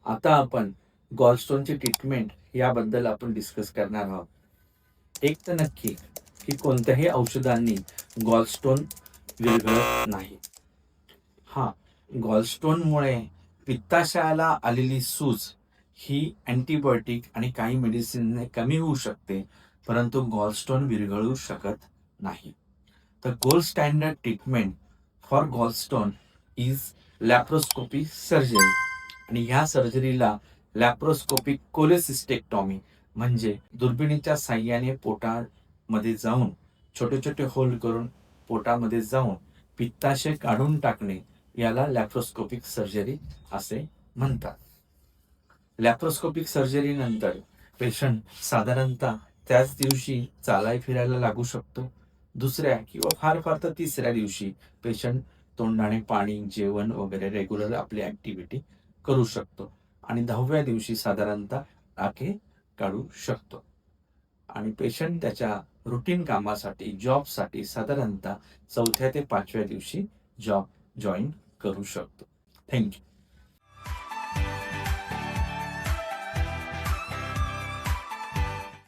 आता आपण गॉलस्टोनची ट्रीटमेंट याबद्दल आपण डिस्कस करणार आहोत. एक तर नक्की की कोणत्याही औषधांनी गॉलस्टोन विरघळत नाही. हां, गॉलस्टोनमुळे पित्ताशयाला आलेली सूज ही अँटिबायोटिक आणि काही मेडिसिनने कमी होऊ शकते, परंतु गॉलस्टोन विरघळू शकत नाही. The gold standard treatment for gallstone is laparoscopy surgery आणि ह्या सर्जरीला लॅप्रोस्कोपिक कोलेसिस्टेक्टॉमी म्हणजे दुर्बिणीच्या साहाय्याने पोटामध्ये जाऊन छोटे छोटे होल करून पोटामध्ये जाऊन पित्ताशय काढून टाकणे याला लॅप्रोस्कोपिक सर्जरी असे म्हणतात. लॅप्रोस्कोपिक सर्जरी नंतर पेशंट साधारणतः त्याच दिवशी चालाय फिरायला लागू शकतो. दुसऱ्या किंवा फार फार तर तिसऱ्या दिवशी पेशंट तोंडाने पाणी, जेवण वगैरे रेग्युलर आपली ॲक्टिव्हिटी करू शकतो आणि 10व्या दिवशी साधारणतः टाके काढू शकतो आणि पेशंट त्याच्या रुटीन कामासाठी, जॉबसाठी साधारणतः 4थ्या ते 5व्या दिवशी जॉब जॉइन करू शकतो. Thank you.